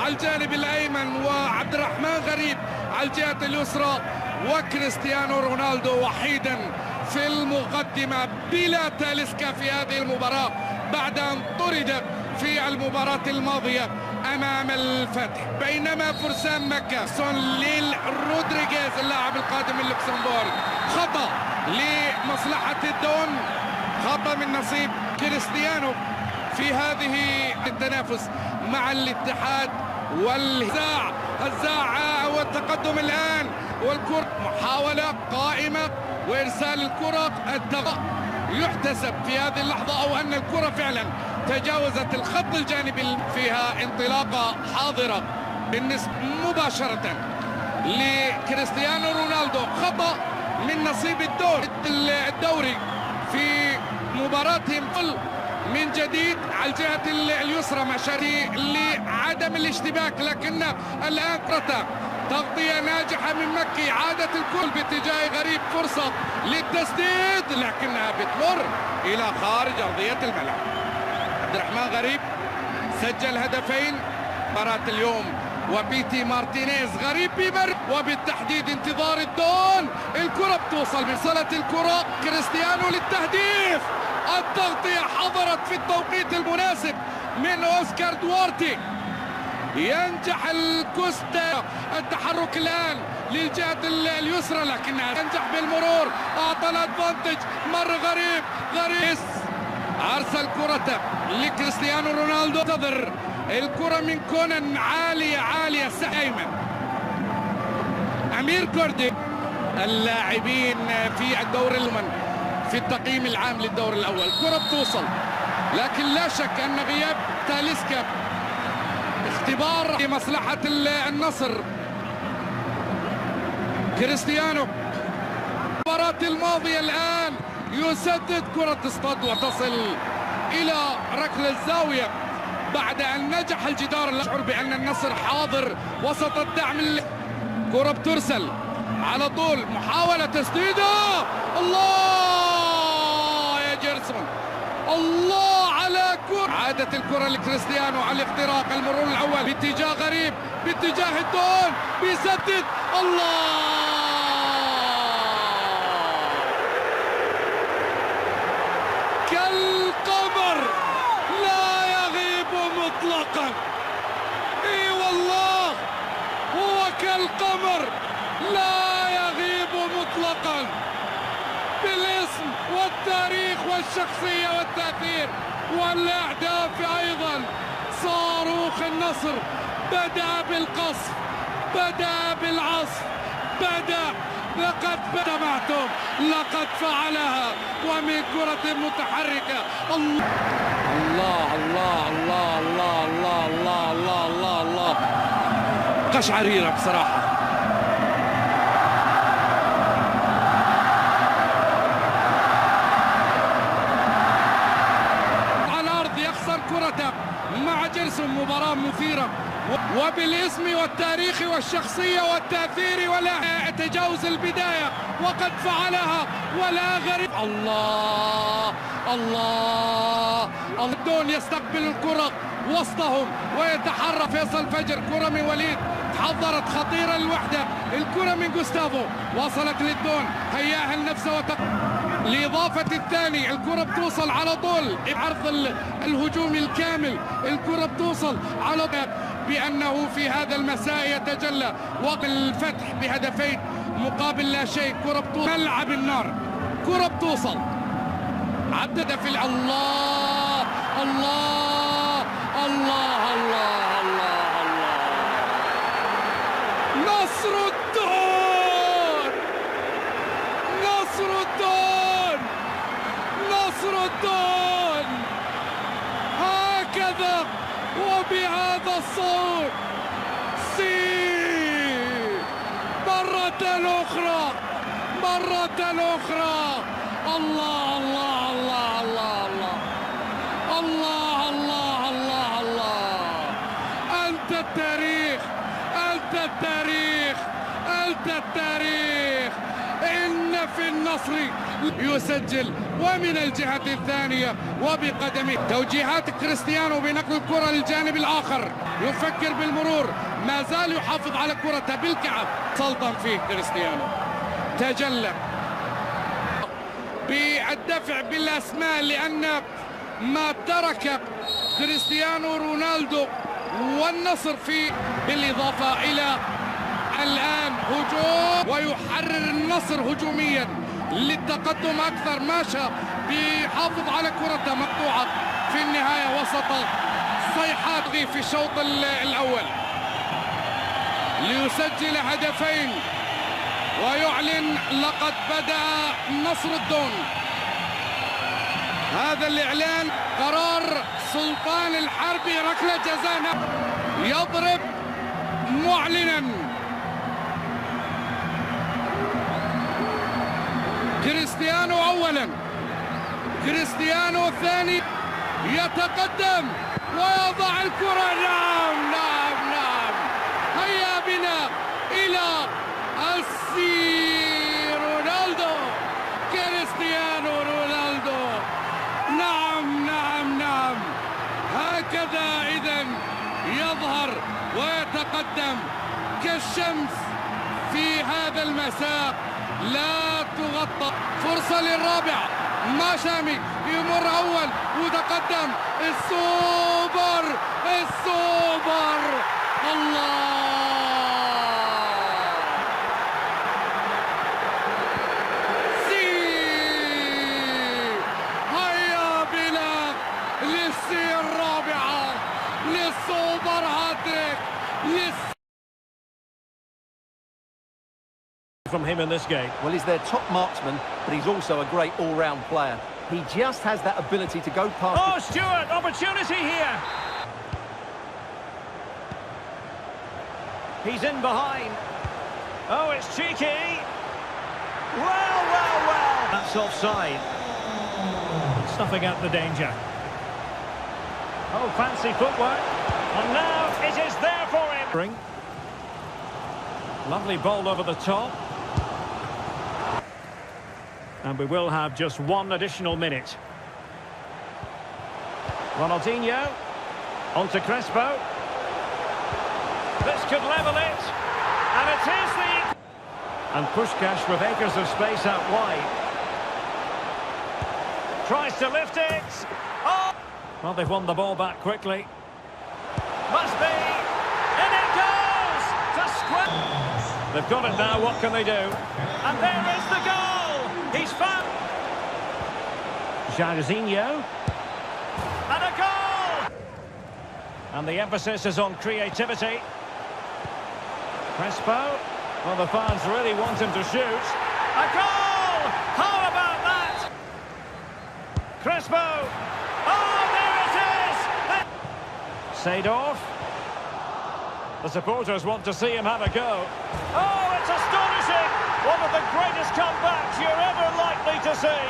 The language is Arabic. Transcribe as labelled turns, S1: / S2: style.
S1: على الجانب الأيمن وعبد الرحمن غريب على الجهة اليسرى، وكريستيانو رونالدو وحيدا في المقدمة بلا تاليسكا في هذه المباراة بعد أن طرد في المباراة الماضية أمام الفتح. بينما فرسان مكة سون ليل رودريغيز اللاعب القادم من لوكسمبورغ، خطأ لمصلحة الدون، خطأ من نصيب كريستيانو في هذه التنافس مع الاتحاد والهزاع والتقدم الآن، والكرة محاولة قائمة وإرسال الكرة. الدقة يحتسب في هذه اللحظة أو أن الكرة فعلا تجاوزت الخط الجانبي، فيها انطلاقة حاضرة بالنسبة مباشرة لكريستيانو رونالدو. خطأ من نصيب الدوري في مباراتهم من جديد على الجهة اليسرى مشاري لعدم الاشتباك، لكن الآن كرة تغطية ناجحة من مكي، عادت الكل باتجاه غريب، فرصة للتسديد لكنها بتمر إلى خارج أرضية الملعب. عبد الرحمن غريب سجل هدفين مباراة اليوم، وبيتي مارتينيز غريب بيمر، وبالتحديد انتظار الدون. الكرة بتوصل، وصلت الكرة كريستيانو للتهديف، التغطية حضرت في التوقيت المناسب من أوسكار دوارتي. ينجح الكوستا التحرك الآن للجهة اليسرى لكنها تنجح بالمرور، أعطى الأدفانتج، مر غريب أرسل كرة لكريستيانو رونالدو، انتظر الكرة من كونان عالية أيمن. أمير كوردي اللاعبين في الدور الأول في التقييم العام للدور الأول، كرة بتوصل لكن لا شك أن غياب تاليسكا اختبار لمصلحة النصر. كريستيانو المباراة الماضية الآن يسدد، كرة تصطد وتصل إلى ركل الزاوية بعد أن نجح الجدار. الشعور بأن النصر حاضر وسط الدعم. كرة بترسل على طول، محاولة تسديدها، الله يا جيرسون، الله على كرة. عادت الكرة لكريستيانو على الاختراق، المرور الأول باتجاه غريب، باتجاه الدون، بيسدد، الله كالقمر لا يغيب مطلقا. اي والله هو كالقمر لا يغيب مطلقا، بالاسم والتاريخ والشخصية والتأثير والأهداف أيضا. صاروخ النصر بدأ بالقصف، بدأ بالعصف، لقد سمعتم، لقد فعلها ومن كرة متحركة. الله الله الله الله الله الله الله الله الله، قشعريرة بصراحة. على الأرض يخسر كرة مع جيرسون، مباراة مثيرة وبالاسم والتاريخ والشخصية والتأثير ولا تجاوز البداية، وقد فعلها ولا غريب. الله الله، الدون يستقبل الكرة وسطهم ويتحرك فيصل فجر، كرة من وليد حضرت خطيرة الوحدة، الكرة من جوستافو وصلت للدون، هياها لنفسه لإضافة الثاني. الكرة بتوصل على طول، عرض الهجوم الكامل، الكرة بتوصل على طول، بأنه في هذا المساء يتجلى وقت الفتح بهدفين مقابل لا شيء. كرة بتوصل ملعب النار، كرة بتوصل عدد في الله الله الله الله الله الله، نصر الدون، نصر الدون، نصر الدون، هكذا وبهذا الصوت. مرة أخرى، مرة أخرى، الله الله الله الله الله الله الله الله، أنت التاريخ، أنت التاريخ، أنت التاريخ. إن هدف النصر يسجل، ومن الجهة الثانية وبقدمه. توجيهات كريستيانو بنقل الكرة للجانب الآخر، يفكر بالمرور، ما زال يحافظ على كرته بالكعب. سلطن فيه كريستيانو، تجلى بالدفع بالأسماء، لأن ما ترك كريستيانو رونالدو والنصر فيه، بالإضافة إلى الآن هجوم، ويحرر النصر هجوميا للتقدم أكثر. ماشى بيحافظ على كرته مقطوعة في النهاية وسط صيحات في الشوط الأول ليسجل هدفين ويعلن لقد بدأ نصر الدون. هذا الإعلان قرار سلطان الحربي، ركلة جزاء، يضرب معلنا. كريستيانو أولا، كريستيانو الثاني، يتقدم ويضع الكرة. نعم نعم نعم، هيا بنا إلى رونالدو، كريستيانو رونالدو. نعم نعم نعم، هكذا إذن يظهر ويتقدم كالشمس في هذا المساء، لا تغطى. فرصة للرابع، ماشامي يمر أول وتقدم. السوبر السوبر، الله، هيا بنا للسي الرابعة، للسوبر هاتريك،
S2: from him in this game.
S3: Well, he's their top marksman, but he's also a great all-round player. He just has that ability to go past...
S2: Oh, Stewart, opportunity here. He's in behind. Oh, it's cheeky. Well, well, well. That's offside. Snuffing out the danger. Oh, fancy footwork. And now it is there for him. Lovely ball over the top. And we will have just one additional minute. Ronaldinho. On to Crespo. This could level it. And it is the... And Puskás with acres of space out wide. Tries to lift it. Oh! Well, they've won the ball back quickly. Must be. In it goes! To square. They've got it now, what can they do? And there is the goal! He's found... Jairzinho. And a goal! And the emphasis is on creativity. Crespo. Well, the fans really want him to shoot. A goal! How about that? Crespo. Oh, there it is! Seedorf. The supporters want to see him have a go. Oh, it's astonishing! One of the greatest comebacks you're ever likely to see.